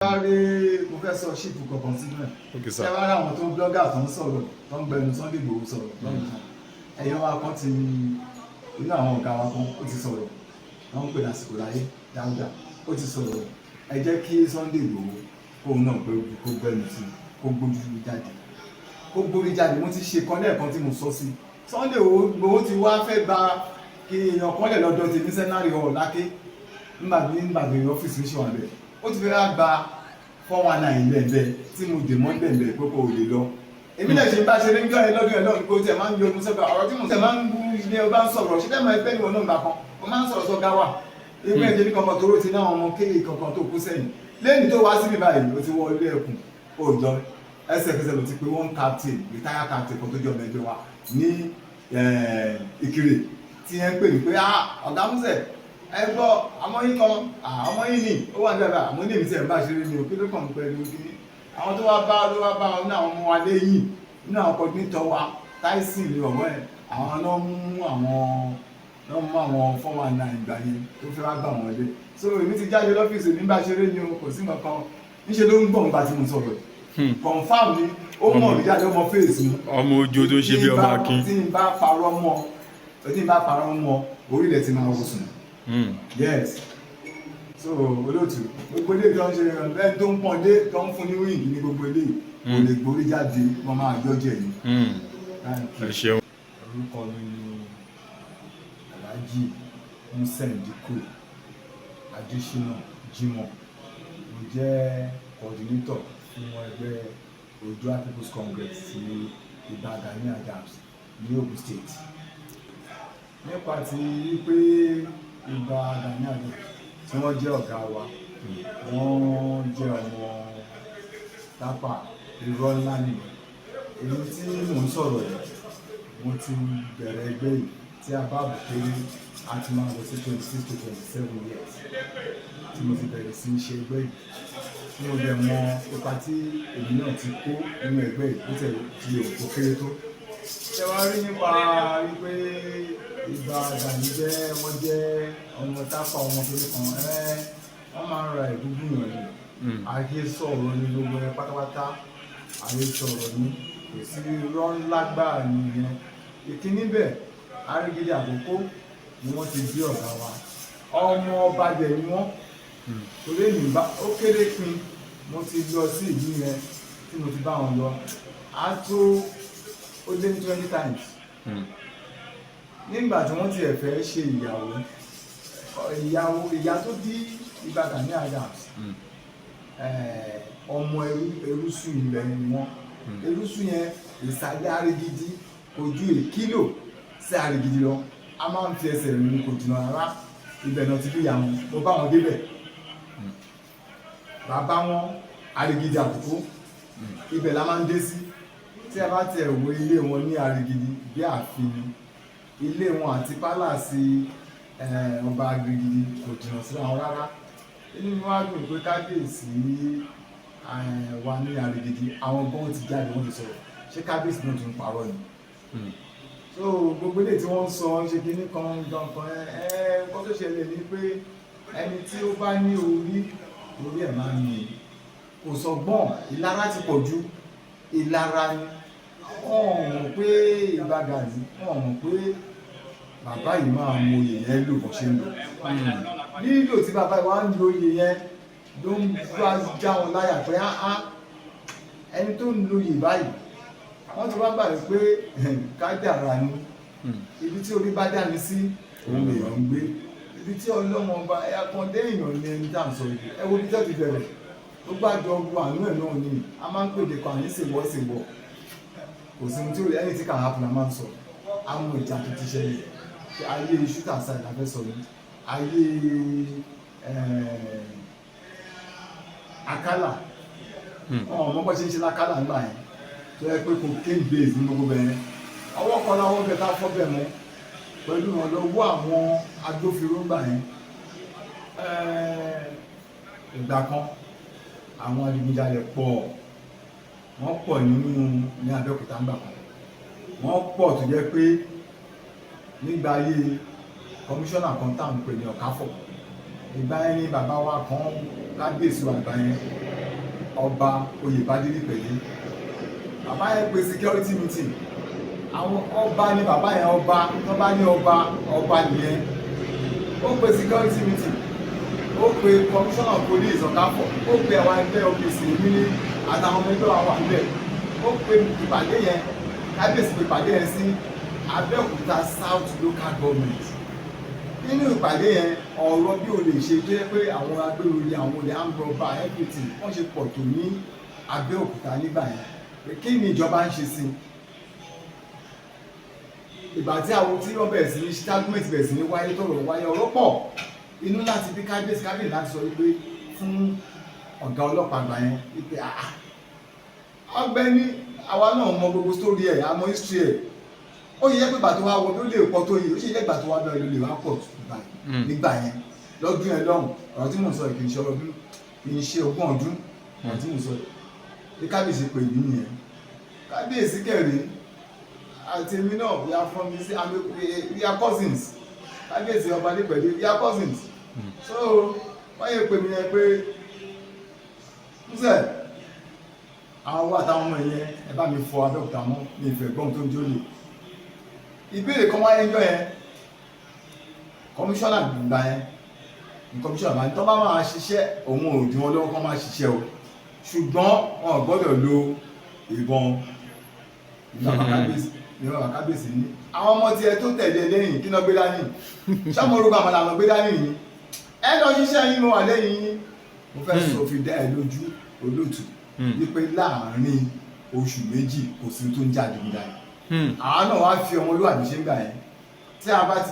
Mo fẹ́ sọ ṣíìpù kankan sílẹ̀. Ṣé wá rí àwọn tó ń blọ́gà tó ń sọ̀rọ̀ tó ń gbẹnu Sunday Igboho sọ̀rọ̀ lọ́nà kan. Ẹ̀yọ́ wa kan ti inú àwọn ọ̀gá wa kan ó ti sọ̀rọ̀. Wọ́n ń pè lásìkò láyé dáadáa. Ó ti sọ̀rọ̀. Ẹ jẹ́ kí Sunday Igboho kóun náà kó gbẹnu sí kó gbójú jáde. Kó gbórí jáde. Mo ti ṣe kan lẹ́ẹ̀kan tí mo sọ sí. Sunday Igboho ti wá fẹ́ gba kí èèyàn kan lẹ̀ lọ́dọ̀ tèmi sẹ́nárì ọ̀ láké nígbà tí ọ́fíìsì ṣe wà bẹ́ẹ̀. Ó ti fẹ́ gba 419 lẹ́ẹ̀bẹ́ tí mo dè mọ́ lẹ́ẹ̀bẹ́ pé kò lè lọ. Èmi náà ṣe bá ṣe ní gbọ́ ẹ lọ́dún ẹ̀ lọ́dún pé ó tẹ̀ máa ń yọ ọdún sọ́gà ọ̀rọ̀ tí mo tẹ̀ máa ń bú ilé ọba ń sọ̀rọ̀ ṣé tẹ́ máa ẹgbẹ́ ìwọ̀n náà gbà kan mo máa ń sọ̀rọ̀ sọ́gà wà. Ebi ẹ̀jẹ̀ ní kankan tóró ti náà ọmọ kéèké kankan tó kú sẹ́yìn. Lẹ́yìn tó wá síbí báyìí ó ti wọ ilé ẹkùn òòjọ́ ẹsẹ̀kẹsẹ̀ ló ti pé one captain retire captain kan tó jọ mẹ́jọ wa ní Ìkirè tí ẹ ń pè ní pé ọ̀gá Músẹ̀ ẹ gbọ́ ọmọ yín kan ọmọ yín ni ó wà nígbà àmọ́ ní èmi tí ẹ̀ ń bá ṣeré ni òkè ló kàn ń pẹ̀lú kí àwọn tó wá bá wọn ní àwọn ọmọ wa lẹ́yìn nínú àwọn coordinator wa Tyson ní ọ̀wọ́ ẹ̀ àwọn náà mú àwọn 419 ìgbà yẹn tó fẹ́ wá gbà wọ́n lé so èmi ti jáde lọ́fíìsì nígbà ṣeré ni o kò sí nǹkan níṣẹ́ ló ń gbọ̀n nígbà tí mo sọ̀rọ̀ confam ni ó mọ̀ mí jáde ọmọ fèsì mi ọmọ ojú tó ṣe bí ọmọ akin tí n bá parọ́ mọ́ orílẹ̀ tí máa wò sùn. Yes. So olóòtú gbogbo ilé tó ń ṣe ẹni tó ń pọ́n dé tó ń fún ní wíìgì ní gbogbo ilé kò lè gborí jáde wọ́n máa jọ́jẹ̀ ni. Ẹ ṣeun. Orúkọ mi ni Alhaji Musendiko Adesina Jimoh. Mo jẹ́ coordinator fún ẹgbẹ́ Oòduà People's Congress ní Ìbà Gani Adams ní Ogun State. Nípa ti pé Ìbà Gani Adams tí wọ́n jẹ́ ọ̀gá wa wọ́n jẹ́ ọmọ tápà irọ́ ńlá nìyẹn. Èyí tí mò ń sọ̀rọ̀ yìí mo ti bẹ̀rẹ̀ ẹgbẹ́ yìí tí a bá bùkéré a ti máa lọ sí 26 to 27 years tí mo ti bẹ̀rẹ̀ sí í ṣe ẹgbẹ́ yìí tí mo dẹ̀ mọ ipa tí èmi náà ti kó nínú ẹgbẹ́ yìí bó tẹ̀ di òkú kéré tó. Ṣé wàá rí nípa wípé Ìbà Gani wọ́n jẹ́ ọmọ tápà ọmọ tó nìkan wọ́n máa ń ra ìdúgbò yàn ní ayé sọ̀rọ̀ ní gbogbo ẹ pátápátá ayé sọ̀rọ̀ ní kò sí irọ́ ńlá gbáà nìyẹn. Ìkíní bẹ̀ Arígídí Àkókó ni wọ́n ti bí ọ̀gá wa ọmọ ọba dẹ̀ ni wọ́n torí èmi ó kéré pin mo ti lọ sí ìlú yẹn tí mo ti bá wọn lọ á tó ó lé ní 20 times. Nígbà tí wọ́n ti ẹ̀fẹ́ ṣe ìyá tó bí Ìbà Gani Adams ọmọ ẹrúsù ilẹ̀ ni wọ́n ẹrúsù yẹn ìsàlẹ̀ Arígídí kò ju èkìlò sí Arígídí lọ a máa ń fi ẹsẹ̀ rìn ní kò jìnnà rárá ibẹ̀ náà ti bí ìyá wọn mo bá wọn débẹ̀ bàbá wọn Arígídí Àkókó ibẹ̀ la máa ń dé sí tí a bá tẹ̀ wo ilé wọn ní Arígídí bí ààfin ilé wọn àti pálàsì ọba Arígídí kò jìnnà sí àwọn rárá. Inú mi wá dùn pé kábíyèsí wa ní Arígídí àwọn gan ti jáde wọ́n ti sọ̀rọ̀ ṣé kábíyèsí náà tún parọ́ ni. So gbogbo ilé tí wọ́n ń sọ ṣe kíní kan nǹkan nǹkan tó ṣẹlẹ̀ ni pé ẹni tí ó bá ní orí ẹ̀ máa ń ní kò sọgbọ́n ìlara ti pọ̀ ju ìlara ni wọ́n mọ̀ pé Ìbà Gani wọ́n mọ̀ pé bàbá yìí máa mọ oyè yẹn lò bó ṣe ń lò lílò tí bàbá yìí wá ń lo oyè yẹn ló ń bá já wọn láyà pé ẹni tó ń lo oyè báyìí wọ́n ti wá gbà pé kádàrá ni ibi tí orí bá dání sí òun lèèyàn ń gbé ibi tí ọlọ́mọ ọba ẹ̀kọ́ndé èèyàn ní ẹni tá à ń sọ yìí ẹ wo bí tó ti bẹ̀rẹ̀ tó gbàjọ ọgbọ́n àánú ẹ̀ náà ni a máa ń pèdè kan àní ṣèwọ́ kò sí ohun tí ó rí ẹni tí kà á fún la máa ń sọ àwọn ìjà tó ti ṣẹlẹ̀ ayé ṣútà sáì la fẹ́ sọ ní ayé Akálà ọmọ bọ́ ṣe ń ṣe lákálà ńgbà yẹn tó yẹ pé cocaine base ní gbogbo bẹ̀rẹ̀ ọwọ́ kan láwọn bẹ̀ tá fọ́ bẹ̀ mọ́ pẹ̀lú ìrànlọ́wọ́ àwọn agbófinró ńgbà yẹn ìgbà kan àwọn adigunjalè pọ̀ wọ́n pọ̀ ní Abẹ́òkúta ńgbà kan wọ́n pọ̀ tó jẹ́ pé nígbà ayé kọmíṣánná kan tá à ń pè ní Ọ̀káfọ̀ ìgbà yẹn ni bàbá wa kan kábíyèsí wa ìgbà yẹn ọba Oyèbádélé pẹ̀lú bàbá yẹn pe security meeting àwọn ọba ní bàbá yẹn ọba tó bá ní ọba nìyẹn ó pe security meeting ó pe commissioner of police ọ̀káfọ̀ ó pe àwọn ẹgbẹ́ OPC nílé àtàwọn ọmọ ẹgbẹ́ àwọn àbẹ̀ ó pe ìpàdé yẹn kábíyèsí pe ìpàdé yẹn sí Abẹ́òkúta South Local Government nínú ìpàdé yẹn ọ̀rọ̀ bí o lè ṣe tó yẹ pé àwọn agbéròyìn àwọn olè ambrọba everything wọ́n ṣe pọ̀ tó ní Abẹ́òkúta nígbà yẹn pé kí ni ìjọba ń ṣe sí ìgbà tí àwọn tí wọ́n bẹ̀rẹ̀ sí ní stagnant bẹ̀rẹ̀ sí ní wáyé tọ̀rọ̀ wáyé ọ̀rọ̀ pọ̀ inú láti bí kábíyèsí láti sọ wípé fún ọ̀gá ọlọ́pàá àgbà yẹn wípé ọ̀gbẹ́ni àwa náà mọ gbogbo story ẹ̀ àmọ́ history ẹ̀ ó yẹ pé ìgbà tó wá wọ bí ó lè pọ̀ tó yìí ó sì yẹ ìgbà tó wá bẹ̀rẹ̀ ló lè wá pọ̀ nígbà yẹn lọ́dún yẹn lọ́hùn ọ̀rọ̀ tí mò ń sọ kì í ṣe ọdún kì í ṣe ogún ọdún ọ̀rọ̀ tí mò ń sọ bí kábíyèsí pè mí nìyẹn kábíyèsí kẹrin àti èmi náà we are from this we are cousins kábíyèsí ọba ní pẹ̀lú we are cousins so wọ́n yẹ pè mí yẹn pé ṣe àwọn àtàwọn ọmọ yẹn ẹ bá mi fọ Abẹ́òkúta mọ́ mi ìfẹ́ gbọ́n tó ń jólè ìbéèrè kan wáyé ńjọ́ yẹn kọmíṣánná gbà yẹn kọmíṣánná bá ní tọ́ bá máa ṣiṣẹ́ òun ò dín wọn lọ́wọ́ kọ́ máa ṣiṣẹ́ o ṣùgbọ́n wọn ò gbọ́dọ̀ lo ìbọn ìjọba kábíyèsí ní àwọn ọmọ tiẹ̀ tó tẹ̀lé lẹ́yìn kí náà gbé dání ṣáà mo rúgbà àwọn làwọn gbé dání yìí ẹ lọ ṣiṣẹ́ yín mo wà lẹ́yìn yín mo fẹ́ sọ fi dá ẹ lójú olóòtú wípé láàárín oṣù méjì kò sí tó ń jáde nígbà yẹn àwọn náà wá fi ọmọlúwàbí ṣe ń gbà yẹn tí a bá ti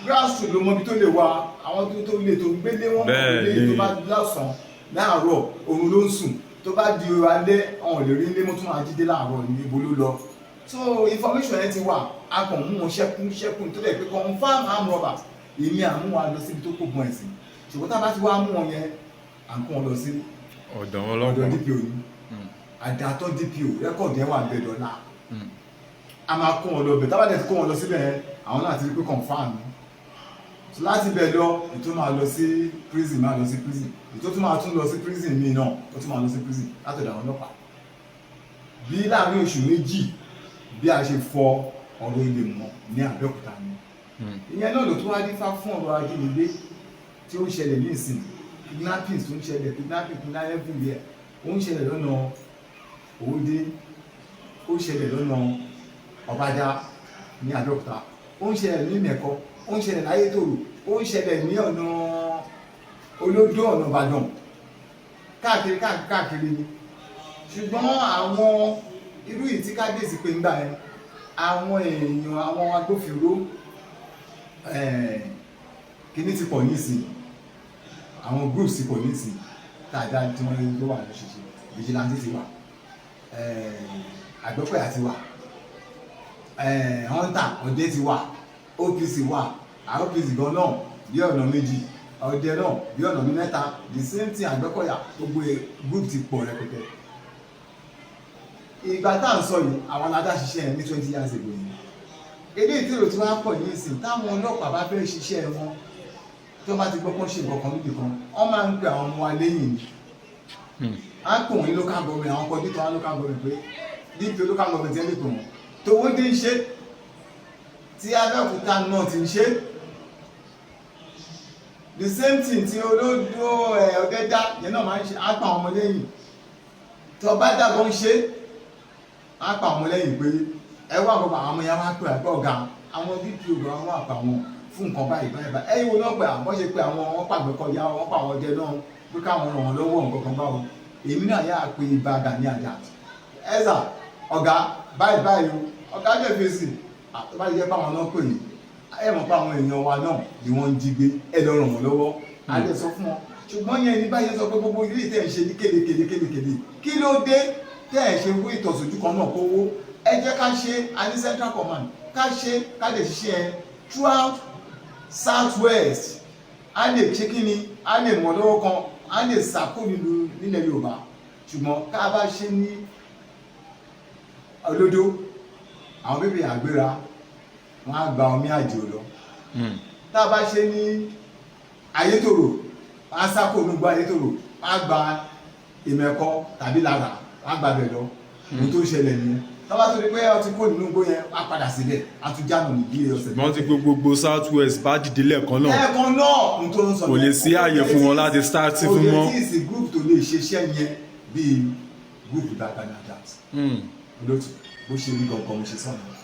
grassroot ló mọ ibi tó lè wá àwọn tó lè tó gbélé wọn lè tó bá lọ́sàn láàárọ̀ òun ló ń sùn tó bá di alẹ́ ọ̀hún lè rí ilé mọ́tò máa jíde láàárọ̀ ní ibo ló lọ so information yẹn ti wà a kàn mú wọn ṣẹ́kùn tó lè pé confam arm robber èmi àmú wa lọ síbi tó kó gun ẹ̀sìn ṣùgbọ́n tá a bá ti wá mú wọn yẹn à ń kó wọn lọ sí ọ̀dọ̀ DPO ni àdàtọ̀ DPO rẹ́kọ̀dì ẹ̀ wà ń bẹ̀ dọ́là a máa kó wọn lọ bẹ̀ tábàdẹ̀ ti kó wọn lọ síbẹ̀ yẹn àwọn náà ti rí pé confam ni so láti bẹ̀ lọ ètò máa lọ sí prison ètò tó máa tún lọ sí prison míì náà ó tún máa lọ sí prison látọ̀dọ̀ àwọn ọlọ́pàá bí láàrin oṣù méjì bí a ṣe fọ ọ̀rọ̀ ilé mọ̀ ní Abẹ́òkúta ni ìyẹn náà ló tún wá dífá fún ọ̀rọ̀ ajínigbé tí ó ń ṣẹlẹ̀ ní ìsìn kidnappings tó ń ṣẹlẹ̀ kidnapping everywhere ó ń ṣẹlẹ̀ lọ́nà Òwòdé ó ń ṣẹlẹ̀ lọ́nà Ọ̀bàdà ní Abẹ́òkúta ó ń ṣẹlẹ̀ ní Mẹ̀kọ ó ń ṣẹlẹ̀ láyétòrò ó ń ṣẹlẹ̀ ní ọ̀nà Olódó ọ̀nà Ìbàdàn káàkiri ni ṣùgbọ́n àwọn irú yìí tí kábíyèsí pé ń gbà yẹn àwọn èèyàn àwọn agbófinró kíní ti pọ̀ nísìn àwọn groups ti pọ̀ nísìn tàdá tí wọ́n ló wà lóṣìṣẹ́ vigilante ti wà Àgbẹ̀kọ̀yà ti wà hunter ọdẹ ti wà OPC wà OPC gan náà bí ọ̀nà méjì ọdẹ náà bí ọ̀nà mẹ́ta the same thing Àgbẹ̀kọ̀yà gbogbo group ti pọ̀ rẹpẹtẹ ìgbà tá à ń sọ yìí àwọn aládáṣiṣẹ́ yẹn ní 20 years ago yìí èdè ìtìrò tí wọ́n pọ̀ ní ìsìn táwọn ọlọ́pàá bá fẹ́ ṣiṣẹ́ wọn tí wọ́n bá ti gbọ́ pọ́n ṣe nǹkan kan níbi kan wọ́n máa ń pe àwọn ọmọ wa lẹ́yìn ni à ń pè wọ́n ní local government àwọn kọjú tó wá local government pé DP local government yẹn lè pè wọ́n tówó dé ń ṣe tí Abẹ́òkúta náà ti ń ṣe the same thing tí Olódó Ọ̀dẹ́dá yẹn náà máa ń ṣe á pa àwọn ọmọ lẹ́yìn tó bá dàgbọ́ ń ṣe á pa àwọn lẹ́yìn pé ẹ wá gbogbo àwọn ọmọ yẹn wá pè àgbẹ̀ ọ̀gá àwọn DPO gan wọn àpà wọn fún nǹkan báyìí ẹ̀yin wo náà pé àwọn ṣe pé àwọn wọn pàgbẹ́ kọjá wọn pa àwọn ọdẹ náà pé káwọn ràn wọn lọ́wọ́ nǹkan kan báwo èmi náà yà á pé ibà Gani Adams ẹ̀sà ọ̀gá báyìí o ọ̀gá jẹ́ fèsì tó bá jẹ́ pé àwọn náà pè ní ẹ̀ mọ̀ pé àwọn èèyàn wa náà ni wọ́n ń jí gbé ẹ̀ lọ ràn wọ́n lọ́wọ́ á lè sọ fún wọn ṣùgbọ́n yẹn ní báyìí sọ pé gbogbo ilé ìtẹ̀ ń ṣe ní kélékèlé kí ló dé tẹ́ ẹ̀ ṣe wó ìtọ̀sójú kan náà kówó ẹ jẹ́ ká ṣe a ní central command ká ṣe ká lè ṣiṣẹ́ ẹ throughout south west a lè ṣe kí ni a lè mọ̀ lọ́wọ́ kan a lè sàkó nílẹ̀ Yorùbá ṣùgbọ́n ká bá ṣe ní Olódó àwọn bébè àgbéra wọn á gba omi àjò lọ tá a bá ṣe ní Ayétòrò wọn á sákò nígbà Ayétòrò wọn á gba Ìmẹ̀kọ tàbí Lára àgbàbẹ̀ lọ ohun tó ń ṣẹlẹ̀ nìyẹn tọ́ba tó di pé ọtí kó nínú igbó yẹn á padà síbẹ̀ á tún jáàmù níbi ọ̀sẹ̀. wọ́n ti gbogbo south west bá dìde lẹ́ẹ̀kan náà. lẹ́ẹ̀kan náà ohun tó ń sọ kò lè sí ààyè fún wọn láti start fún mọ́. kò lè tí ì sí group tó lè ṣiṣẹ́ yẹn bíi group Dagana dat olóòtú bó ṣe rí gangan mo ṣe sọ̀rọ̀.